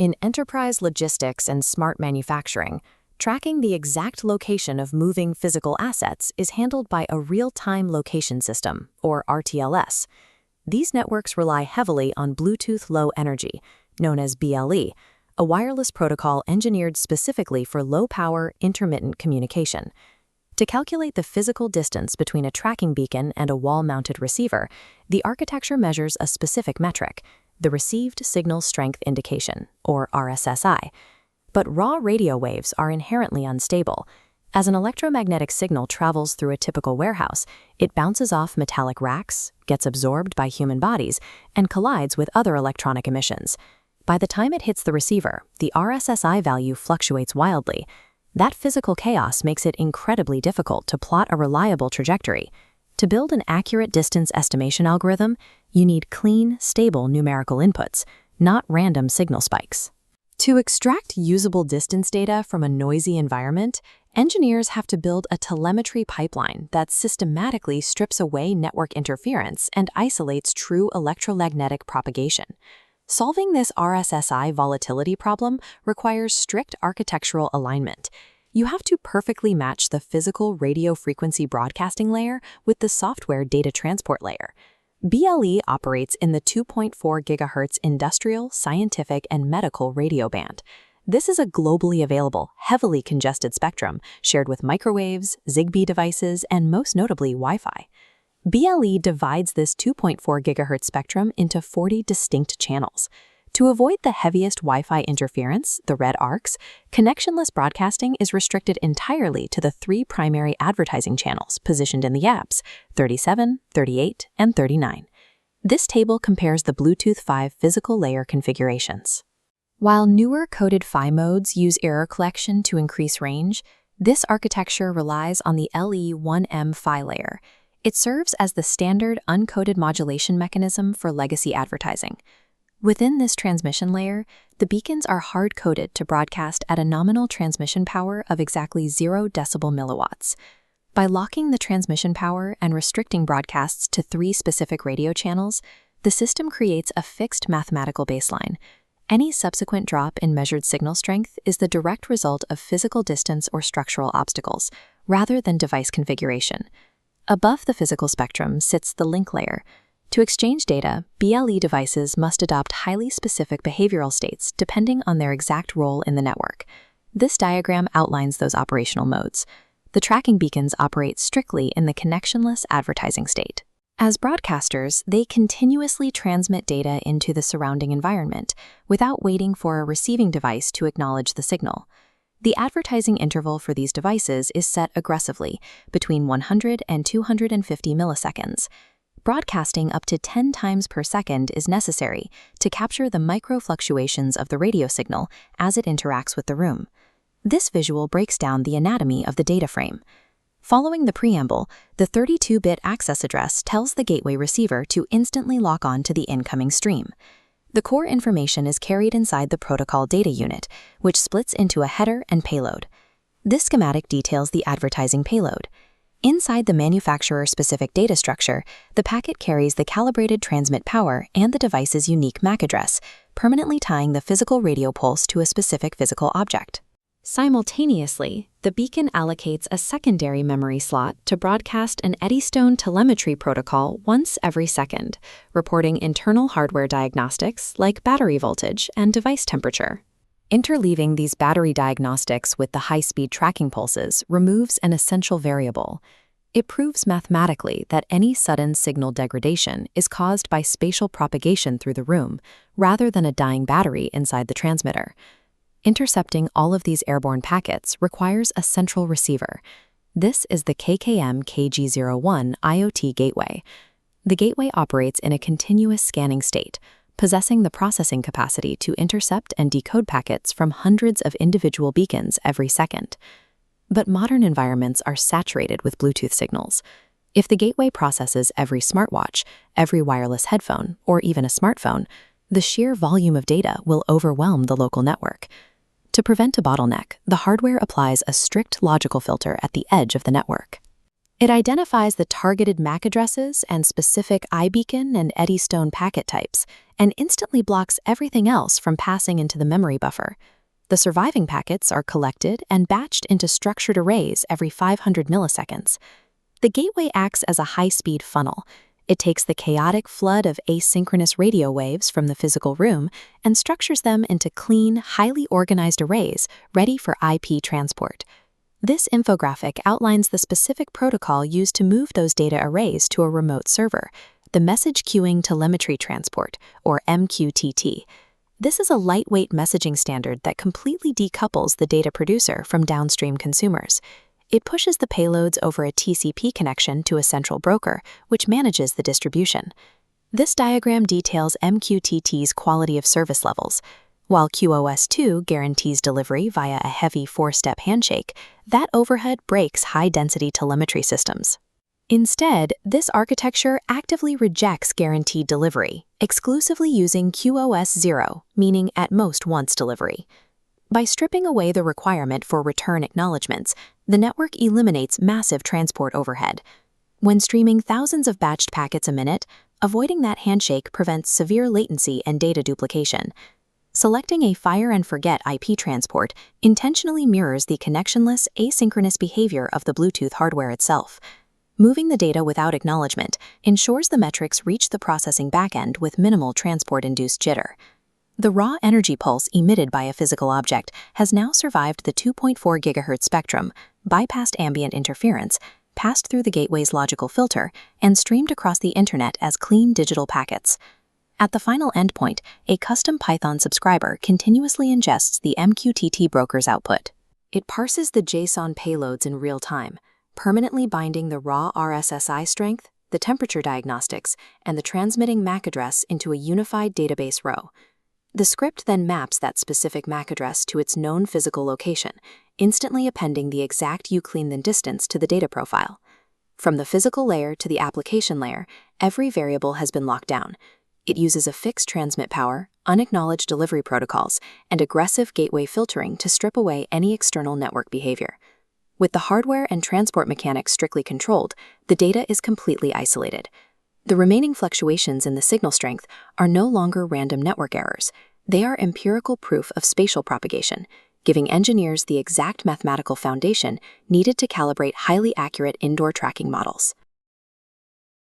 In enterprise logistics and smart manufacturing, tracking the exact location of moving physical assets is handled by a real-time location system, or RTLS. These networks rely heavily on Bluetooth Low Energy, known as BLE, a wireless protocol engineered specifically for low-power, intermittent communication. To calculate the physical distance between a tracking beacon and a wall-mounted receiver, the architecture measures a specific metric, the Received Signal Strength Indication, or RSSI. But raw radio waves are inherently unstable. As an electromagnetic signal travels through a typical warehouse, it bounces off metallic racks, gets absorbed by human bodies, and collides with other electronic emissions. By the time it hits the receiver, the RSSI value fluctuates wildly. That physical chaos makes it incredibly difficult to plot a reliable trajectory. To build an accurate distance estimation algorithm, you need clean, stable numerical inputs, not random signal spikes. To extract usable distance data from a noisy environment, engineers have to build a telemetry pipeline that systematically strips away network interference and isolates true electromagnetic propagation. Solving this RSSI volatility problem requires strict architectural alignment. You have to perfectly match the physical radio frequency broadcasting layer with the software data transport layer. BLE operates in the 2.4 GHz industrial, scientific, and medical radio band. This is a globally available, heavily congested spectrum shared with microwaves, Zigbee devices, and most notably Wi-Fi. BLE divides this 2.4 GHz spectrum into 40 distinct channels. To avoid the heaviest Wi-Fi interference, the red arcs, connectionless broadcasting is restricted entirely to the 3 primary advertising channels positioned in the apps, 37, 38, and 39. This table compares the Bluetooth 5 physical layer configurations. While newer coded PHY modes use error collection to increase range, this architecture relies on the LE1M PHY layer. It serves as the standard uncoded modulation mechanism for legacy advertising. Within this transmission layer, the beacons are hard-coded to broadcast at a nominal transmission power of exactly 0 decibel milliwatts. By locking the transmission power and restricting broadcasts to 3 specific radio channels, the system creates a fixed mathematical baseline. Any subsequent drop in measured signal strength is the direct result of physical distance or structural obstacles, rather than device configuration. Above the physical spectrum sits the link layer. To exchange data, BLE devices must adopt highly specific behavioral states depending on their exact role in the network. This diagram outlines those operational modes. The tracking beacons operate strictly in the connectionless advertising state. As broadcasters, they continuously transmit data into the surrounding environment without waiting for a receiving device to acknowledge the signal. The advertising interval for these devices is set aggressively, between 100 and 250 milliseconds. Broadcasting up to 10 times per second is necessary to capture the micro fluctuations of the radio signal as it interacts with the room. This visual breaks down the anatomy of the data frame. Following the preamble, the 32-bit access address tells the gateway receiver to instantly lock on to the incoming stream. The core information is carried inside the protocol data unit, which splits into a header and payload. This schematic details the advertising payload. Inside the manufacturer-specific data structure, the packet carries the calibrated transmit power and the device's unique MAC address, permanently tying the physical radio pulse to a specific physical object. Simultaneously, the beacon allocates a secondary memory slot to broadcast an Eddystone telemetry protocol once every second, reporting internal hardware diagnostics like battery voltage and device temperature. Interleaving these battery diagnostics with the high-speed tracking pulses removes an essential variable. It proves mathematically that any sudden signal degradation is caused by spatial propagation through the room, rather than a dying battery inside the transmitter. Intercepting all of these airborne packets requires a central receiver. This is the KKM-KG01 IoT gateway. The gateway operates in a continuous scanning state, possessing the processing capacity to intercept and decode packets from hundreds of individual beacons every second. But modern environments are saturated with Bluetooth signals. If the gateway processes every smartwatch, every wireless headphone, or even a smartphone, the sheer volume of data will overwhelm the local network. To prevent a bottleneck, the hardware applies a strict logical filter at the edge of the network. It identifies the targeted MAC addresses and specific iBeacon and Eddystone packet types, and instantly blocks everything else from passing into the memory buffer. The surviving packets are collected and batched into structured arrays every 500 milliseconds. The gateway acts as a high-speed funnel. It takes the chaotic flood of asynchronous radio waves from the physical room and structures them into clean, highly organized arrays ready for IP transport. This infographic outlines the specific protocol used to move those data arrays to a remote server, the Message Queuing Telemetry Transport, or MQTT. This is a lightweight messaging standard that completely decouples the data producer from downstream consumers. It pushes the payloads over a TCP connection to a central broker, which manages the distribution. This diagram details MQTT's quality of service levels. While QoS2 guarantees delivery via a heavy 4-step handshake, that overhead breaks high-density telemetry systems. Instead, this architecture actively rejects guaranteed delivery, exclusively using QoS0, meaning at most once delivery. By stripping away the requirement for return acknowledgements, the network eliminates massive transport overhead. When streaming thousands of batched packets a minute, avoiding that handshake prevents severe latency and data duplication. Selecting a fire-and-forget IP transport intentionally mirrors the connectionless, asynchronous behavior of the Bluetooth hardware itself. Moving the data without acknowledgement ensures the metrics reach the processing backend with minimal transport-induced jitter. The raw energy pulse emitted by a physical object has now survived the 2.4 GHz spectrum, bypassed ambient interference, passed through the gateway's logical filter, and streamed across the internet as clean digital packets. At the final endpoint, a custom Python subscriber continuously ingests the MQTT broker's output. It parses the JSON payloads in real time, permanently binding the raw RSSI strength, the temperature diagnostics, and the transmitting MAC address into a unified database row. The script then maps that specific MAC address to its known physical location, instantly appending the exact Euclidean distance to the data profile. From the physical layer to the application layer, every variable has been locked down. It uses a fixed transmit power, unacknowledged delivery protocols, and aggressive gateway filtering to strip away any external network behavior. With the hardware and transport mechanics strictly controlled, the data is completely isolated. The remaining fluctuations in the signal strength are no longer random network errors. They are empirical proof of spatial propagation, giving engineers the exact mathematical foundation needed to calibrate highly accurate indoor tracking models.